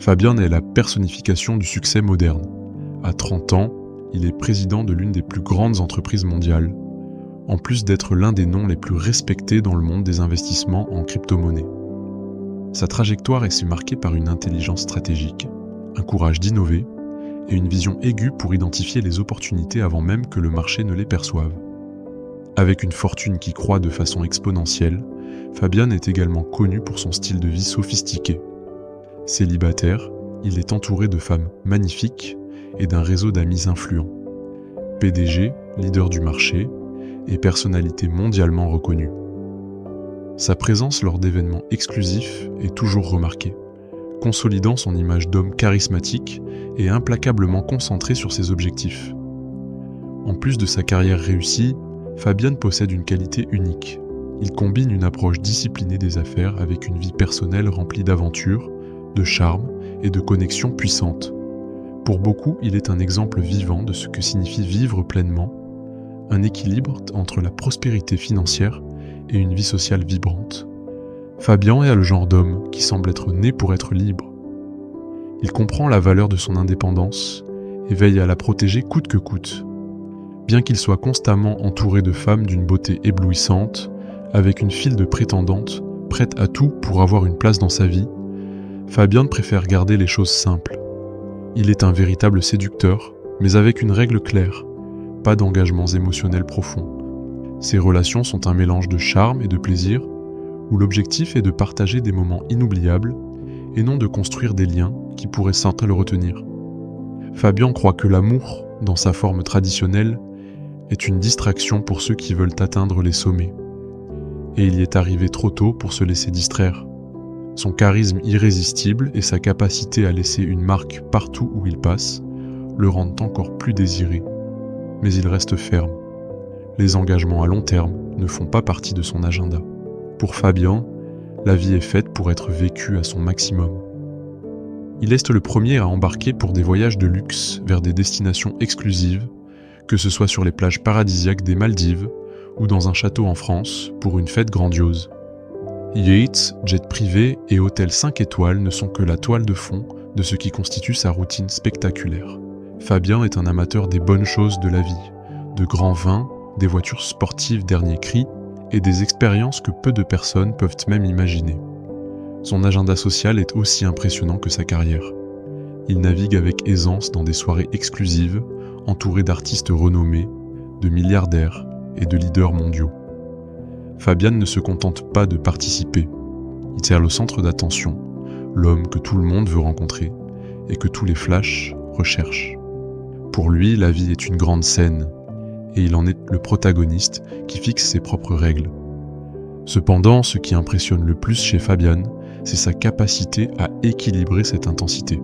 Fabien est la personnification du succès moderne. À 30 ans, il est président de l'une des plus grandes entreprises mondiales, en plus d'être l'un des noms les plus respectés dans le monde des investissements en crypto-monnaie. Sa trajectoire est si marquée par une intelligence stratégique, un courage d'innover et une vision aiguë pour identifier les opportunités avant même que le marché ne les perçoive. Avec une fortune qui croît de façon exponentielle, Fabien est également connu pour son style de vie sophistiqué. Célibataire, il est entouré de femmes magnifiques et d'un réseau d'amis influents. PDG, leader du marché et personnalité mondialement reconnue. Sa présence lors d'événements exclusifs est toujours remarquée, consolidant son image d'homme charismatique et implacablement concentré sur ses objectifs. En plus de sa carrière réussie, Fabien possède une qualité unique. Il combine une approche disciplinée des affaires avec une vie personnelle remplie d'aventures, de charme et de connexions puissantes. Pour beaucoup, il est un exemple vivant de ce que signifie vivre pleinement, un équilibre entre la prospérité financière et une vie sociale vibrante. Fabien est le genre d'homme qui semble être né pour être libre. Il comprend la valeur de son indépendance et veille à la protéger coûte que coûte. Bien qu'il soit constamment entouré de femmes d'une beauté éblouissante, avec une file de prétendantes prêtes à tout pour avoir une place dans sa vie, Fabien préfère garder les choses simples. Il est un véritable séducteur, mais avec une règle claire, pas d'engagements émotionnels profonds. Ses relations sont un mélange de charme et de plaisir, où l'objectif est de partager des moments inoubliables et non de construire des liens qui pourraient sans le retenir. Fabien croit que l'amour, dans sa forme traditionnelle, est une distraction pour ceux qui veulent atteindre les sommets. Et il y est arrivé trop tôt pour se laisser distraire. Son charisme irrésistible et sa capacité à laisser une marque partout où il passe le rendent encore plus désiré. Mais il reste ferme. Les engagements à long terme ne font pas partie de son agenda. Pour Fabien, la vie est faite pour être vécue à son maximum. Il est le premier à embarquer pour des voyages de luxe vers des destinations exclusives, que ce soit sur les plages paradisiaques des Maldives ou dans un château en France pour une fête grandiose. Yachts, jets privés et hôtels 5 étoiles ne sont que la toile de fond de ce qui constitue sa routine spectaculaire. Fabien est un amateur des bonnes choses de la vie, de grands vins, des voitures sportives dernier cri et des expériences que peu de personnes peuvent même imaginer. Son agenda social est aussi impressionnant que sa carrière. Il navigue avec aisance dans des soirées exclusives, entouré d'artistes renommés, de milliardaires et de leaders mondiaux. Fabien ne se contente pas de participer. Il sert le centre d'attention, l'homme que tout le monde veut rencontrer et que tous les flashs recherchent. Pour lui, la vie est une grande scène et il en est le protagoniste qui fixe ses propres règles. Cependant, ce qui impressionne le plus chez Fabien, c'est sa capacité à équilibrer cette intensité.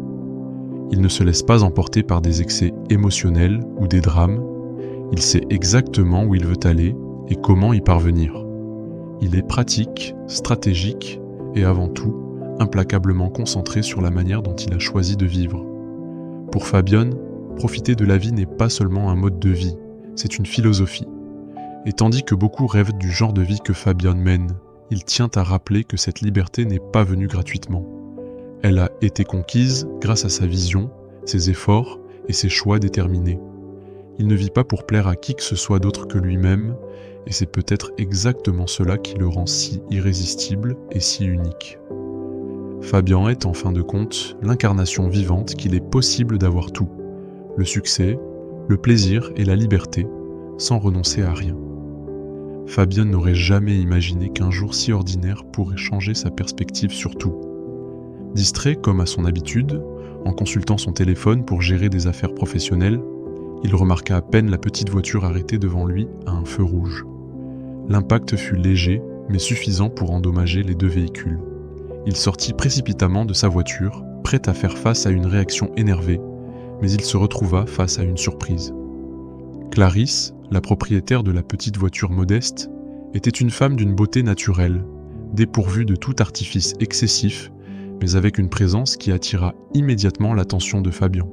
Il ne se laisse pas emporter par des excès émotionnels ou des drames. Il sait exactement où il veut aller et comment y parvenir. Il est pratique, stratégique et avant tout, implacablement concentré sur la manière dont il a choisi de vivre. Pour Fabien, profiter de la vie n'est pas seulement un mode de vie, c'est une philosophie. Et tandis que beaucoup rêvent du genre de vie que Fabien mène, il tient à rappeler que cette liberté n'est pas venue gratuitement. Elle a été conquise grâce à sa vision, ses efforts et ses choix déterminés. Il ne vit pas pour plaire à qui que ce soit d'autre que lui-même, et c'est peut-être exactement cela qui le rend si irrésistible et si unique. Fabien est en fin de compte l'incarnation vivante qu'il est possible d'avoir tout, le succès, le plaisir et la liberté, sans renoncer à rien. Fabien n'aurait jamais imaginé qu'un jour si ordinaire pourrait changer sa perspective sur tout. Distrait comme à son habitude, en consultant son téléphone pour gérer des affaires professionnelles, il remarqua à peine la petite voiture arrêtée devant lui à un feu rouge. L'impact fut léger, mais suffisant pour endommager les deux véhicules. Il sortit précipitamment de sa voiture, prêt à faire face à une réaction énervée, mais il se retrouva face à une surprise. Clarisse, la propriétaire de la petite voiture modeste, était une femme d'une beauté naturelle, dépourvue de tout artifice excessif, mais avec une présence qui attira immédiatement l'attention de Fabien.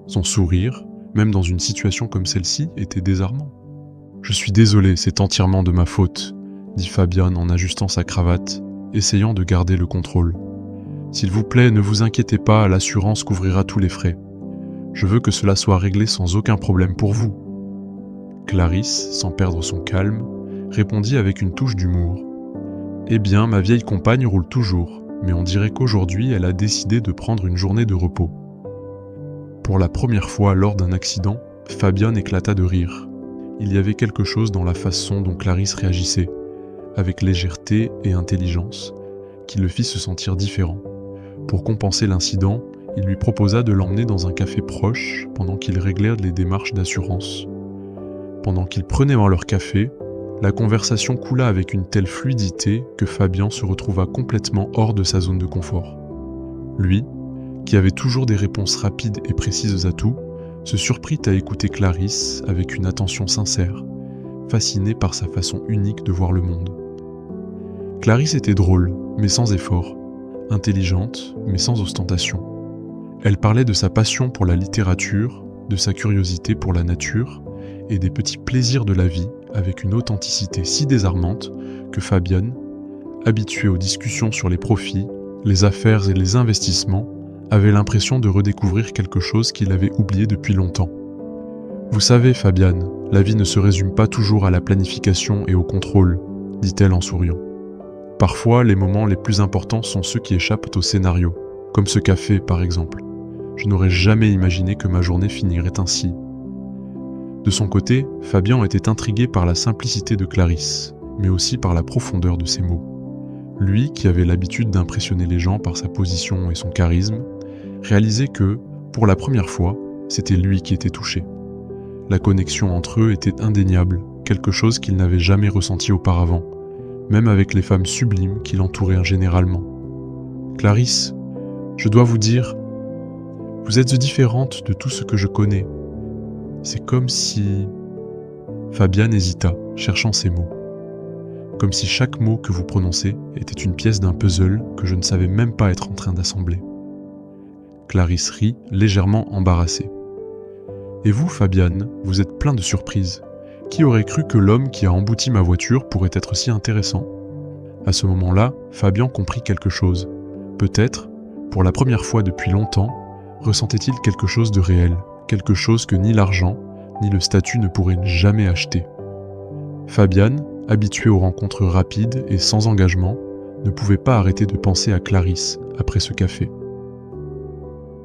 Son sourire, même dans une situation comme celle-ci, était désarmant. « Je suis désolé, c'est entièrement de ma faute », dit Fabien en ajustant sa cravate, essayant de garder le contrôle. S'il vous plaît, ne vous inquiétez pas, l'assurance couvrira tous les frais. Je veux que cela soit réglé sans aucun problème pour vous. » Clarisse, sans perdre son calme, répondit avec une touche d'humour. « Eh bien, ma vieille compagne roule toujours, mais on dirait qu'aujourd'hui, elle a décidé de prendre une journée de repos. » Pour la première fois lors d'un accident, Fabian éclata de rire. Il y avait quelque chose dans la façon dont Clarisse réagissait, avec légèreté et intelligence, qui le fit se sentir différent. Pour compenser l'incident, il lui proposa de l'emmener dans un café proche pendant qu'ils réglèrent les démarches d'assurance. Pendant qu'ils prenaient leur café, la conversation coula avec une telle fluidité que Fabian se retrouva complètement hors de sa zone de confort. Lui, qui avait toujours des réponses rapides et précises à tout, se surprit à écouter Clarisse avec une attention sincère, fasciné par sa façon unique de voir le monde. Clarisse était drôle, mais sans effort, intelligente, mais sans ostentation. Elle parlait de sa passion pour la littérature, de sa curiosité pour la nature et des petits plaisirs de la vie avec une authenticité si désarmante que Fabian, habitué aux discussions sur les profits, les affaires et les investissements, avait l'impression de redécouvrir quelque chose qu'il avait oublié depuis longtemps. « Vous savez, Fabian, la vie ne se résume pas toujours à la planification et au contrôle, » dit-elle en souriant. « Parfois, les moments les plus importants sont ceux qui échappent au scénario, comme ce café par exemple. Je n'aurais jamais imaginé que ma journée finirait ainsi. » De son côté, Fabian était intrigué par la simplicité de Clarisse, mais aussi par la profondeur de ses mots. Lui, qui avait l'habitude d'impressionner les gens par sa position et son charisme, réalisait que, pour la première fois, c'était lui qui était touché. La connexion entre eux était indéniable, quelque chose qu'il n'avait jamais ressenti auparavant, même avec les femmes sublimes qui l'entouraient généralement. « Clarisse, je dois vous dire, vous êtes différente de tout ce que je connais. C'est comme si... » Fabian hésita, cherchant ses mots. « Comme si chaque mot que vous prononcez était une pièce d'un puzzle que je ne savais même pas être en train d'assembler. » Clarisse rit, légèrement embarrassée. « Et vous, Fabian, vous êtes plein de surprises. Qui aurait cru que l'homme qui a embouti ma voiture pourrait être si intéressant ?» À ce moment-là, Fabian comprit quelque chose. Peut-être, pour la première fois depuis longtemps, ressentait-il quelque chose de réel, quelque chose que ni l'argent, ni le statut ne pourraient jamais acheter. Fabian, habitué aux rencontres rapides et sans engagement, ne pouvait pas arrêter de penser à Clarisse après ce café.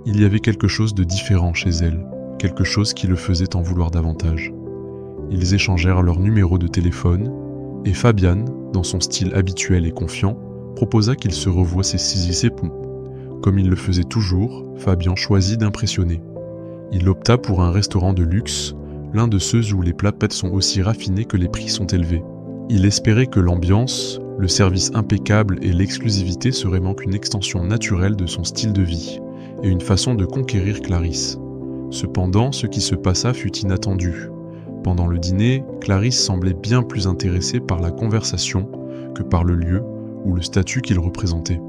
Il y avait quelque chose de différent chez elle, quelque chose qui le faisait en vouloir davantage. Ils échangèrent leur numéro de téléphone, et Fabian, dans son style habituel et confiant, proposa qu'ils se revoient ces six ponts. Comme il le faisait toujours, Fabian choisit d'impressionner. Il opta pour un restaurant de luxe, l'un de ceux où les plats sont aussi raffinés que les prix sont élevés. Il espérait que l'ambiance, le service impeccable et l'exclusivité seraient qu'une extension naturelle de son style de vie, et une façon de conquérir Clarisse. Cependant, ce qui se passa fut inattendu. Pendant le dîner, Clarisse semblait bien plus intéressée par la conversation que par le lieu ou le statut qu'il représentait.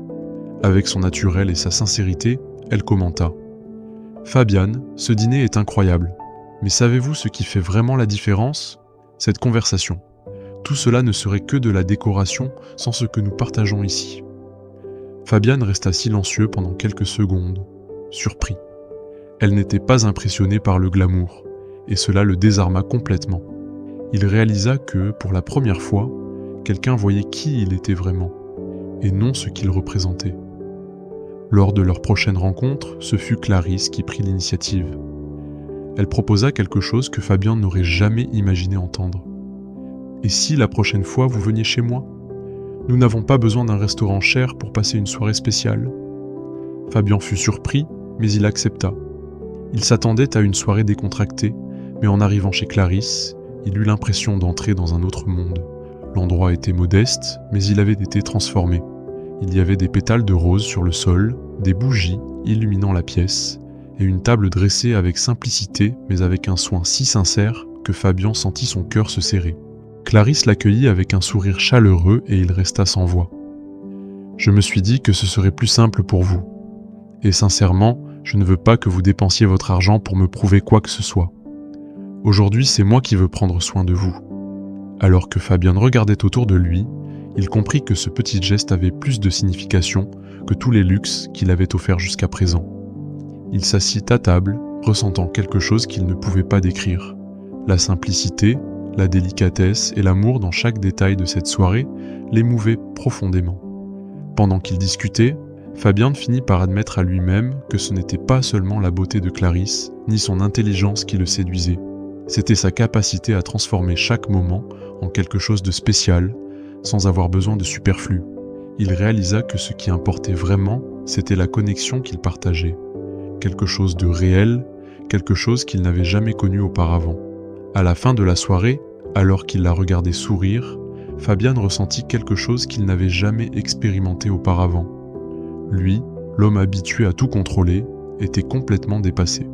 Avec son naturel et sa sincérité, elle commenta « Fabian, ce dîner est incroyable. Mais savez-vous ce qui fait vraiment la différence ? Cette conversation. Tout cela ne serait que de la décoration sans ce que nous partageons ici. » Fabian resta silencieux pendant quelques secondes, surpris. Elle n'était pas impressionnée par le glamour, et cela le désarma complètement. Il réalisa que, pour la première fois, quelqu'un voyait qui il était vraiment, et non ce qu'il représentait. Lors de leur prochaine rencontre, ce fut Clarisse qui prit l'initiative. Elle proposa quelque chose que Fabian n'aurait jamais imaginé entendre. « Et si la prochaine fois vous veniez chez moi ? Nous n'avons pas besoin d'un restaurant cher pour passer une soirée spéciale. » Fabian fut surpris, mais il accepta. Il s'attendait à une soirée décontractée, mais en arrivant chez Clarisse, il eut l'impression d'entrer dans un autre monde. L'endroit était modeste, mais il avait été transformé. Il y avait des pétales de rose sur le sol, des bougies illuminant la pièce, et une table dressée avec simplicité, mais avec un soin si sincère que Fabian sentit son cœur se serrer. Clarisse l'accueillit avec un sourire chaleureux et il resta sans voix. « Je me suis dit que ce serait plus simple pour vous. Et sincèrement, je ne veux pas que vous dépensiez votre argent pour me prouver quoi que ce soit. Aujourd'hui, c'est moi qui veux prendre soin de vous. » Alors que Fabian regardait autour de lui, il comprit que ce petit geste avait plus de signification que tous les luxes qu'il avait offerts jusqu'à présent. Il s'assit à table, ressentant quelque chose qu'il ne pouvait pas décrire. La simplicité, la délicatesse et l'amour dans chaque détail de cette soirée l'émouvaient profondément. Pendant qu'ils discutaient, Fabian finit par admettre à lui-même que ce n'était pas seulement la beauté de Clarisse, ni son intelligence qui le séduisait. C'était sa capacité à transformer chaque moment en quelque chose de spécial, sans avoir besoin de superflu. Il réalisa que ce qui importait vraiment, c'était la connexion qu'ils partageaient. Quelque chose de réel, quelque chose qu'il n'avait jamais connu auparavant. À la fin de la soirée, alors qu'il la regardait sourire, Fabian ressentit quelque chose qu'il n'avait jamais expérimenté auparavant. Lui, l'homme habitué à tout contrôler, était complètement dépassé.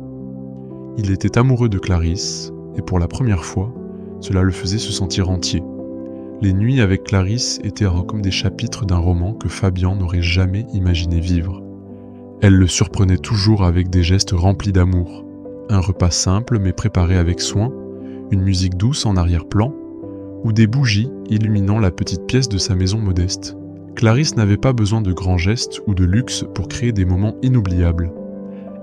Il était amoureux de Clarisse, et pour la première fois, cela le faisait se sentir entier. Les nuits avec Clarisse étaient comme des chapitres d'un roman que Fabian n'aurait jamais imaginé vivre. Elle le surprenait toujours avec des gestes remplis d'amour. Un repas simple mais préparé avec soin, une musique douce en arrière-plan, ou des bougies illuminant la petite pièce de sa maison modeste. Clarisse n'avait pas besoin de grands gestes ou de luxe pour créer des moments inoubliables.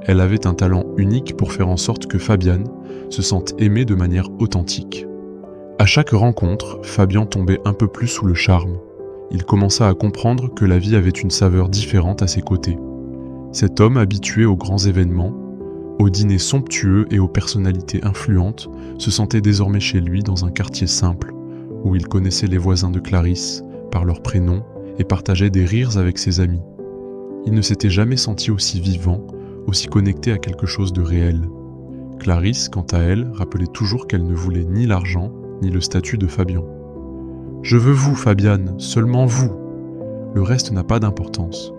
Elle avait un talent unique pour faire en sorte que Fabian se sente aimé de manière authentique. À chaque rencontre, Fabian tombait un peu plus sous le charme. Il commença à comprendre que la vie avait une saveur différente à ses côtés. Cet homme habitué aux grands événements, aux dîners somptueux et aux personnalités influentes, se sentait désormais chez lui dans un quartier simple, où il connaissait les voisins de Clarisse par leurs prénoms et partageait des rires avec ses amis. Il ne s'était jamais senti aussi vivant, aussi connecté à quelque chose de réel. Clarisse, quant à elle, rappelait toujours qu'elle ne voulait ni l'argent, ni le statut de Fabian. « Je veux vous, Fabian, seulement vous. Le reste n'a pas d'importance. »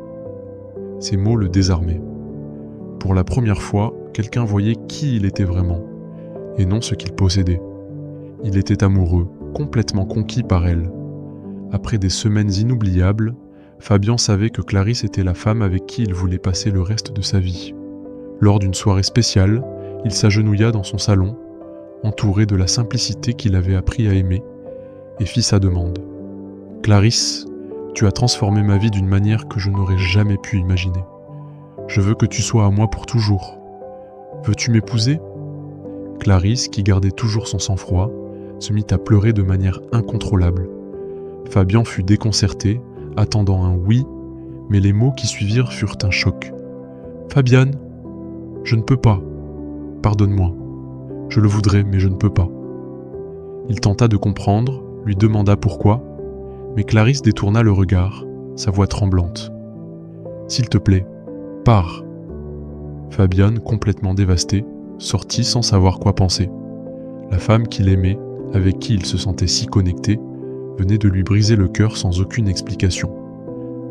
Ces mots le désarmaient. Pour la première fois, quelqu'un voyait qui il était vraiment, et non ce qu'il possédait. Il était amoureux, complètement conquis par elle. Après des semaines inoubliables, Fabian savait que Clarisse était la femme avec qui il voulait passer le reste de sa vie. Lors d'une soirée spéciale, il s'agenouilla dans son salon, entouré de la simplicité qu'il avait appris à aimer, et fit sa demande. « Clarisse, tu as transformé ma vie d'une manière que je n'aurais jamais pu imaginer. Je veux que tu sois à moi pour toujours. Veux-tu m'épouser ?» Clarisse, qui gardait toujours son sang-froid, se mit à pleurer de manière incontrôlable. Fabian fut déconcerté, attendant un « oui », mais les mots qui suivirent furent un choc. « Fabian, je ne peux pas. Pardonne-moi. Je le voudrais, mais je ne peux pas. » Il tenta de comprendre, lui demanda pourquoi, mais Clarisse détourna le regard, sa voix tremblante. « S'il te plaît, pars. » Fabian, complètement dévasté, sortit sans savoir quoi penser. La femme qu'il aimait, avec qui il se sentait si connecté, venait de lui briser le cœur sans aucune explication.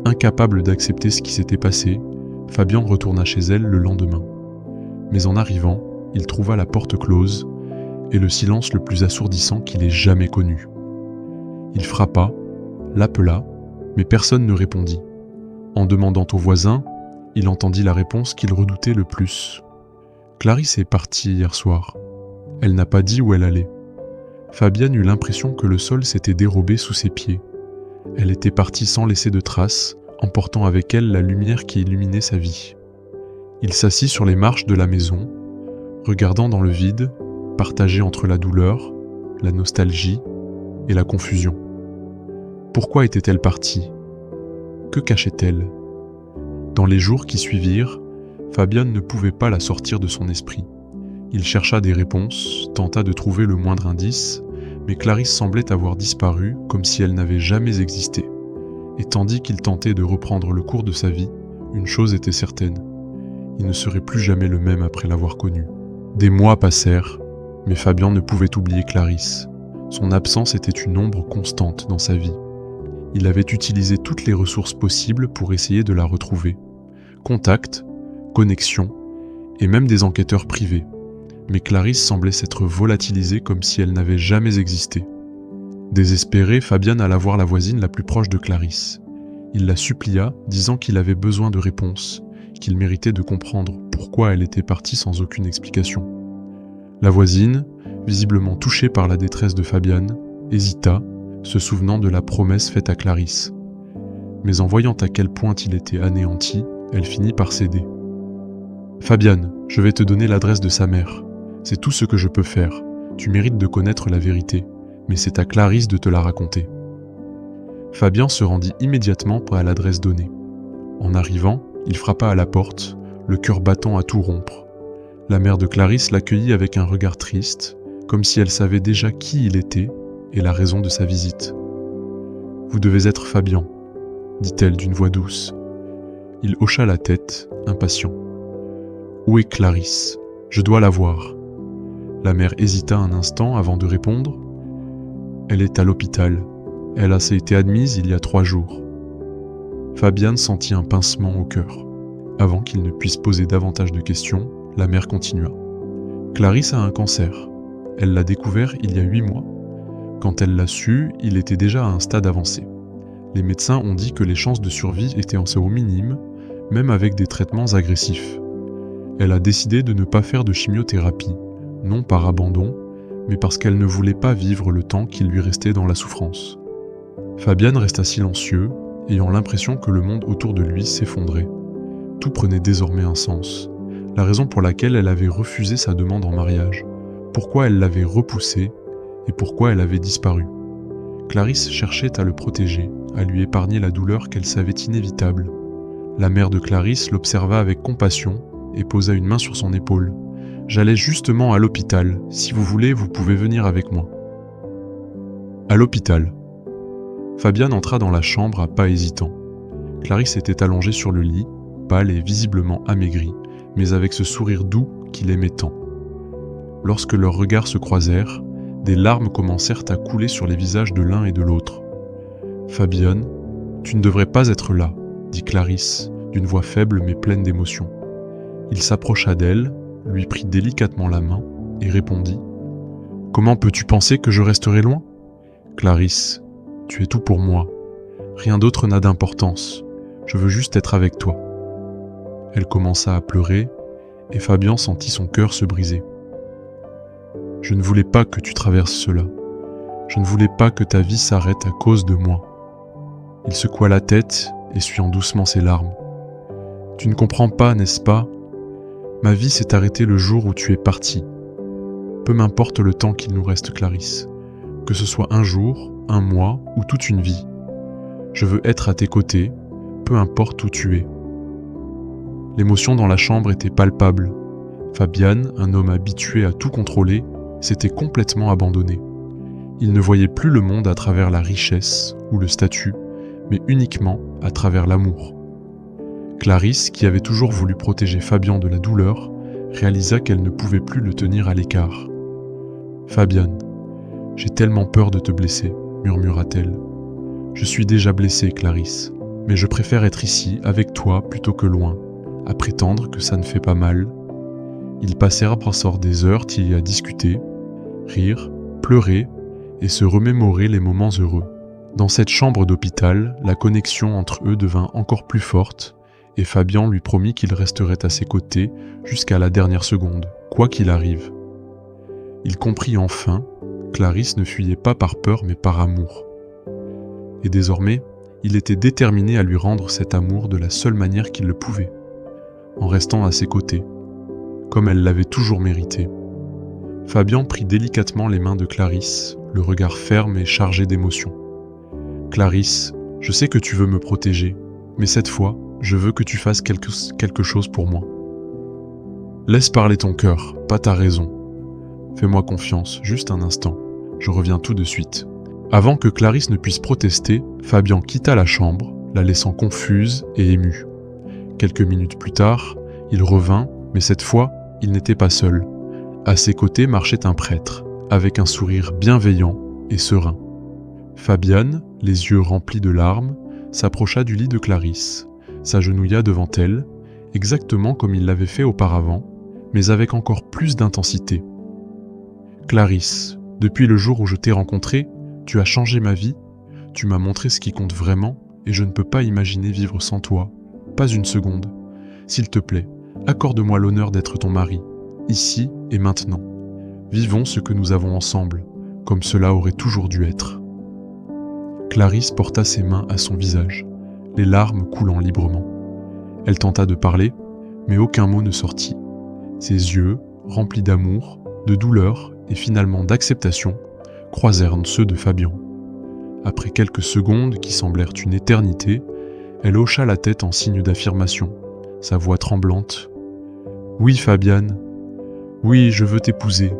Incapable d'accepter ce qui s'était passé, Fabian retourna chez elle le lendemain. Mais en arrivant, il trouva la porte close et le silence le plus assourdissant qu'il ait jamais connu. Il frappa, l'appela, mais personne ne répondit. En demandant aux voisins, il entendit la réponse qu'il redoutait le plus. « Clarisse est partie hier soir. Elle n'a pas dit où elle allait. » Fabian eut l'impression que le sol s'était dérobé sous ses pieds. Elle était partie sans laisser de traces, emportant avec elle la lumière qui illuminait sa vie. Il s'assit sur les marches de la maison, regardant dans le vide, partagé entre la douleur, la nostalgie et la confusion. Pourquoi était-elle partie? Que cachait-elle? Dans les jours qui suivirent, Fabian ne pouvait pas la sortir de son esprit. Il chercha des réponses, tenta de trouver le moindre indice, mais Clarisse semblait avoir disparu comme si elle n'avait jamais existé. Et tandis qu'il tentait de reprendre le cours de sa vie, une chose était certaine. Il ne serait plus jamais le même après l'avoir connue. Des mois passèrent, mais Fabian ne pouvait oublier Clarisse. Son absence était une ombre constante dans sa vie. Il avait utilisé toutes les ressources possibles pour essayer de la retrouver. Contacts, connexions, et même des enquêteurs privés. Mais Clarisse semblait s'être volatilisée comme si elle n'avait jamais existé. Désespéré, Fabian alla voir la voisine la plus proche de Clarisse. Il la supplia, disant qu'il avait besoin de réponses, qu'il méritait de comprendre pourquoi elle était partie sans aucune explication. La voisine, visiblement touchée par la détresse de Fabian, hésita, se souvenant de la promesse faite à Clarisse. mais en voyant à quel point il était anéanti, elle finit par céder. « Fabiane, je vais te donner l'adresse de sa mère. C'est tout ce que je peux faire. Tu mérites de connaître la vérité, mais c'est à Clarisse de te la raconter. » Fabien se rendit immédiatement à l'adresse donnée. En arrivant, il frappa à la porte, le cœur battant à tout rompre. La mère de Clarisse l'accueillit avec un regard triste, comme si elle savait déjà qui il était et la raison de sa visite. « Vous devez être Fabien, » dit-elle d'une voix douce. Il hocha la tête, impatient. « Où est Clarisse ? Je dois la voir. » La mère hésita un instant avant de répondre. « Elle est à l'hôpital. Elle a été admise il y a 3 jours. » Fabiane sentit un pincement au cœur. Avant qu'il ne puisse poser davantage de questions, la mère continua. « Clarisse a un cancer. Elle l'a découvert il y a 8 mois. Quand elle l'a su, il était déjà à un stade avancé. Les médecins ont dit que les chances de survie étaient au minime, même avec des traitements agressifs. Elle a décidé de ne pas faire de chimiothérapie, non par abandon, mais parce qu'elle ne voulait pas vivre le temps qu'il lui restait dans la souffrance. » Fabiane resta silencieux, ayant l'impression que le monde autour de lui s'effondrait. Tout prenait désormais un sens. La raison pour laquelle elle avait refusé sa demande en mariage, pourquoi elle l'avait repoussé et pourquoi elle avait disparu. Clarisse cherchait à le protéger, à lui épargner la douleur qu'elle savait inévitable. La mère de Clarisse l'observa avec compassion et posa une main sur son épaule. « J'allais justement à l'hôpital. Si vous voulez, vous pouvez venir avec moi. » À l'hôpital. Fabiane entra dans la chambre à pas hésitants. Clarisse était allongée sur le lit, pâle et visiblement amaigrie, mais avec ce sourire doux qu'il aimait tant. Lorsque leurs regards se croisèrent, des larmes commencèrent à couler sur les visages de l'un et de l'autre. « Fabiane, tu ne devrais pas être là, » dit Clarisse, d'une voix faible mais pleine d'émotion. Il s'approcha d'elle, lui prit délicatement la main et répondit « Comment peux-tu penser que je resterai loin ? Clarisse, tu es tout pour moi. Rien d'autre n'a d'importance. Je veux juste être avec toi. » Elle commença à pleurer et Fabien sentit son cœur se briser. « Je ne voulais pas que tu traverses cela. Je ne voulais pas que ta vie s'arrête à cause de moi. » Il secoua la tête, essuyant doucement ses larmes. « Tu ne comprends pas, n'est-ce pas ? Ma vie s'est arrêtée le jour où tu es partie. Peu m'importe le temps qu'il nous reste, Clarisse. Que ce soit un jour, un mois ou toute une vie. Je veux être à tes côtés, peu importe où tu es. » L'émotion dans la chambre était palpable. Fabiane, un homme habitué à tout contrôler, s'était complètement abandonné. Il ne voyait plus le monde à travers la richesse ou le statut, mais uniquement à travers l'amour. Clarisse, qui avait toujours voulu protéger Fabien de la douleur, réalisa qu'elle ne pouvait plus le tenir à l'écart. « Fabiane, j'ai tellement peur de te blesser, » murmura-t-elle. « Je suis déjà blessée, Clarisse, mais je préfère être ici, avec toi, plutôt que loin, à prétendre que ça ne fait pas mal. » Ils passèrent pendant des heures à discuter, rire, pleurer et se remémorer les moments heureux. Dans cette chambre d'hôpital, la connexion entre eux devint encore plus forte et Fabien lui promit qu'il resterait à ses côtés jusqu'à la dernière seconde, quoi qu'il arrive. Il comprit enfin, Clarisse ne fuyait pas par peur mais par amour. Et désormais, il était déterminé à lui rendre cet amour de la seule manière qu'il le pouvait, en restant à ses côtés, comme elle l'avait toujours mérité. Fabien prit délicatement les mains de Clarisse, le regard ferme et chargé d'émotion. « Clarisse, je sais que tu veux me protéger, mais cette fois, je veux que tu fasses quelque chose pour moi. Laisse parler ton cœur, pas ta raison. Fais-moi confiance, juste un instant, je reviens tout de suite. » Avant que Clarisse ne puisse protester, Fabien quitta la chambre, la laissant confuse et émue. Quelques minutes plus tard, il revint, mais cette fois, il n'était pas seul. À ses côtés marchait un prêtre, avec un sourire bienveillant et serein. Fabiane, les yeux remplis de larmes, s'approcha du lit de Clarisse, s'agenouilla devant elle, exactement comme il l'avait fait auparavant, mais avec encore plus d'intensité. « Clarisse, depuis le jour où je t'ai rencontrée, tu as changé ma vie, tu m'as montré ce qui compte vraiment, et je ne peux pas imaginer vivre sans toi, pas une seconde. S'il te plaît, accorde-moi l'honneur d'être ton mari, ici et maintenant. Vivons ce que nous avons ensemble, comme cela aurait toujours dû être. » Clarisse porta ses mains à son visage. les larmes coulant librement. Elle tenta de parler, mais aucun mot ne sortit. Ses yeux, remplis d'amour, de douleur et finalement d'acceptation, croisèrent ceux de Fabian. Après quelques secondes qui semblèrent une éternité, elle hocha la tête en signe d'affirmation, sa voix tremblante. « Oui, Fabian. Oui, je veux t'épouser. »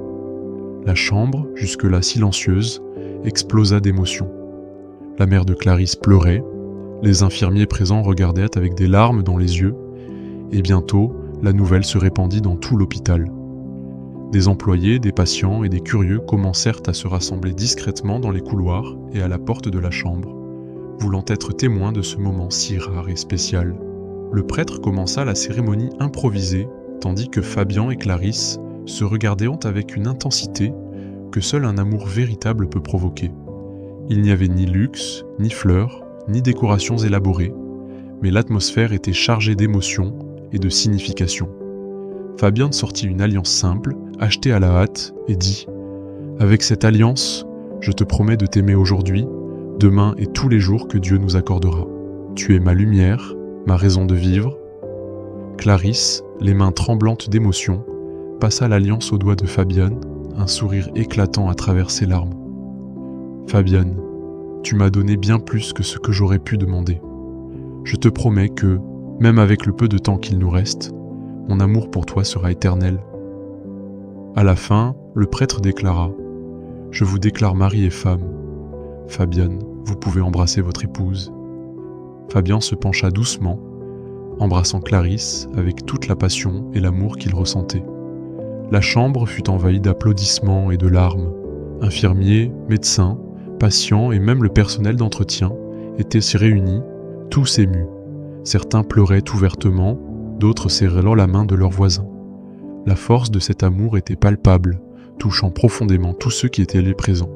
La chambre, jusque-là silencieuse, explosa d'émotion. La mère de Clarisse pleurait, les infirmiers présents regardaient avec des larmes dans les yeux, et bientôt, la nouvelle se répandit dans tout l'hôpital. Des employés, des patients et des curieux commencèrent à se rassembler discrètement dans les couloirs et à la porte de la chambre, voulant être témoins de ce moment si rare et spécial. Le prêtre commença la cérémonie improvisée, tandis que Fabian et Clarisse se regardaient avec une intensité que seul un amour véritable peut provoquer. Il n'y avait ni luxe, ni fleurs, ni décorations élaborées, mais l'atmosphère était chargée d'émotions et de signification. Fabian sortit une alliance simple, achetée à la hâte, et dit « Avec cette alliance, je te promets de t'aimer aujourd'hui, demain et tous les jours que Dieu nous accordera. Tu es ma lumière, ma raison de vivre. » Clarisse, les mains tremblantes d'émotion, passa l'alliance au doigt de Fabian, un sourire éclatant à travers ses larmes. « Fabian, tu m'as donné bien plus que ce que j'aurais pu demander. Je te promets que, même avec le peu de temps qu'il nous reste, mon amour pour toi sera éternel. » À la fin, le prêtre déclara « Je vous déclare mari et femme. Fabian, vous pouvez embrasser votre épouse. » Fabian se pencha doucement, embrassant Clarisse avec toute la passion et l'amour qu'il ressentait. La chambre fut envahie d'applaudissements et de larmes. Infirmiers, médecins, patients et même le personnel d'entretien étaient réunis, tous émus. Certains pleuraient ouvertement, d'autres serraient la main de leurs voisins. La force de cet amour était palpable, touchant profondément tous ceux qui étaient les présents.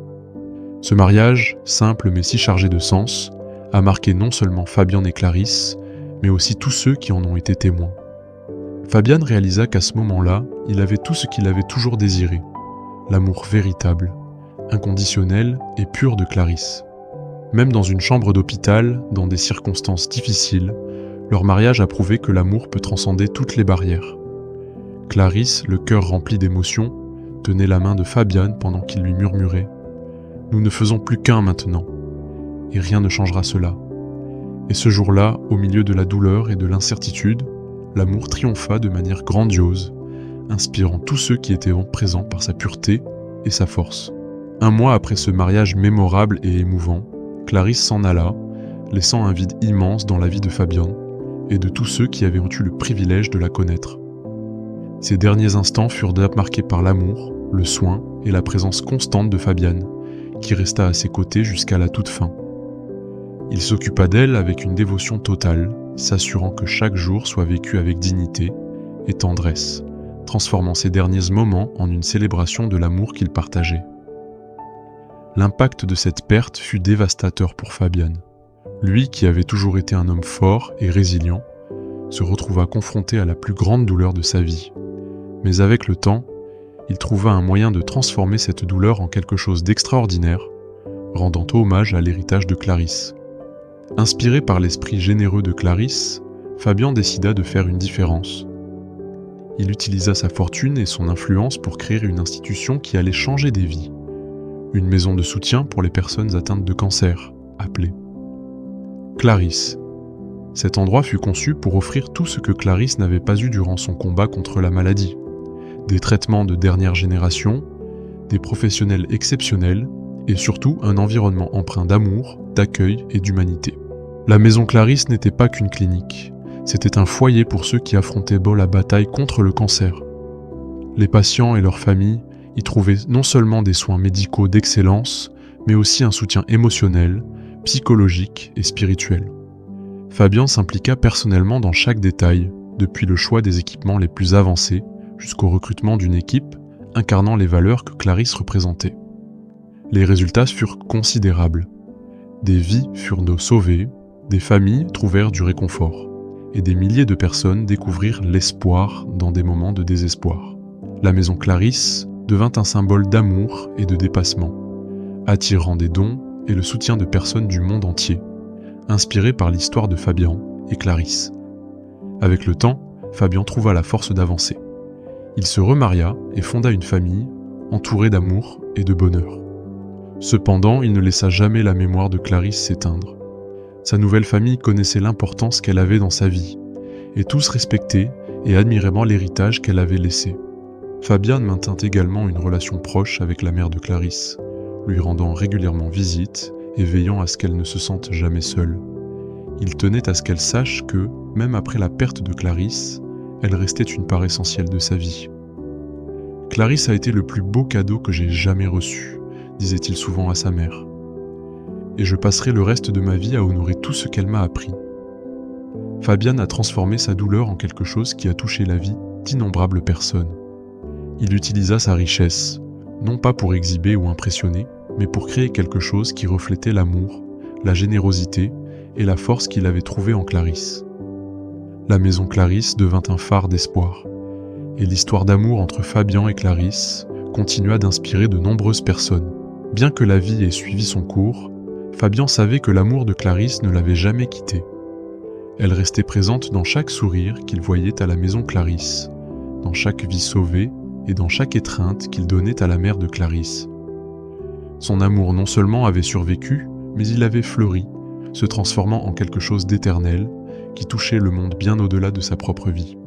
Ce mariage, simple mais si chargé de sens, a marqué non seulement Fabian et Clarisse, mais aussi tous ceux qui en ont été témoins. Fabian réalisa qu'à ce moment-là, il avait tout ce qu'il avait toujours désiré, l'amour véritable, inconditionnel et pur de Clarisse. Même dans une chambre d'hôpital, dans des circonstances difficiles, leur mariage a prouvé que l'amour peut transcender toutes les barrières. Clarisse, le cœur rempli d'émotions, tenait la main de Fabian pendant qu'il lui murmurait « Nous ne faisons plus qu'un maintenant, et rien ne changera cela. » Et ce jour-là, au milieu de la douleur et de l'incertitude, l'amour triompha de manière grandiose, inspirant tous ceux qui étaient présents par sa pureté et sa force. Un mois après ce mariage mémorable et émouvant, Clarisse s'en alla, laissant un vide immense dans la vie de Fabian et de tous ceux qui avaient eu le privilège de la connaître. Ces derniers instants furent marqués par l'amour, le soin et la présence constante de Fabian, qui resta à ses côtés jusqu'à la toute fin. Il s'occupa d'elle avec une dévotion totale, s'assurant que chaque jour soit vécu avec dignité et tendresse, transformant ces derniers moments en une célébration de l'amour qu'ils partageaient. L'impact de cette perte fut dévastateur pour Fabian. Lui, qui avait toujours été un homme fort et résilient, se retrouva confronté à la plus grande douleur de sa vie. Mais avec le temps, il trouva un moyen de transformer cette douleur en quelque chose d'extraordinaire, rendant hommage à l'héritage de Clarisse. Inspiré par l'esprit généreux de Clarisse, Fabian décida de faire une différence. Il utilisa sa fortune et son influence pour créer une institution qui allait changer des vies. Une maison de soutien pour les personnes atteintes de cancer, appelée Clarisse. Cet endroit fut conçu pour offrir tout ce que Clarisse n'avait pas eu durant son combat contre la maladie. Des traitements de dernière génération, des professionnels exceptionnels et surtout un environnement empreint d'amour, d'accueil et d'humanité. La maison Clarisse n'était pas qu'une clinique, c'était un foyer pour ceux qui affrontaient la bataille contre le cancer. Les patients et leurs familles y trouvaient non seulement des soins médicaux d'excellence, mais aussi un soutien émotionnel, psychologique et spirituel. Fabian s'impliqua personnellement dans chaque détail, depuis le choix des équipements les plus avancés jusqu'au recrutement d'une équipe incarnant les valeurs que Clarisse représentait. Les résultats furent considérables. Des vies furent sauvées, des familles trouvèrent du réconfort, et des milliers de personnes découvrirent l'espoir dans des moments de désespoir. La maison Clarisse devint un symbole d'amour et de dépassement, attirant des dons et le soutien de personnes du monde entier, inspiré par l'histoire de Fabian et Clarisse. Avec le temps, Fabian trouva la force d'avancer. Il se remaria et fonda une famille, entourée d'amour et de bonheur. Cependant, il ne laissa jamais la mémoire de Clarisse s'éteindre. Sa nouvelle famille connaissait l'importance qu'elle avait dans sa vie, et tous respectaient et admiraient l'héritage qu'elle avait laissé. Fabian maintint également une relation proche avec la mère de Clarisse, lui rendant régulièrement visite et veillant à ce qu'elle ne se sente jamais seule. Il tenait à ce qu'elle sache que, même après la perte de Clarisse, elle restait une part essentielle de sa vie. « Clarisse a été le plus beau cadeau que j'ai jamais reçu », disait-il souvent à sa mère. « Et je passerai le reste de ma vie à honorer tout ce qu'elle m'a appris. » Fabian a transformé sa douleur en quelque chose qui a touché la vie d'innombrables personnes. Il utilisa sa richesse, non pas pour exhiber ou impressionner, mais pour créer quelque chose qui reflétait l'amour, la générosité et la force qu'il avait trouvée en Clarisse. La maison Clarisse devint un phare d'espoir, et l'histoire d'amour entre Fabian et Clarisse continua d'inspirer de nombreuses personnes. Bien que la vie ait suivi son cours, Fabian savait que l'amour de Clarisse ne l'avait jamais quitté. Elle restait présente dans chaque sourire qu'il voyait à la maison Clarisse, dans chaque vie sauvée et dans chaque étreinte qu'il donnait à la mère de Clarisse. Son amour non seulement avait survécu, mais il avait fleuri, se transformant en quelque chose d'éternel, qui touchait le monde bien au-delà de sa propre vie.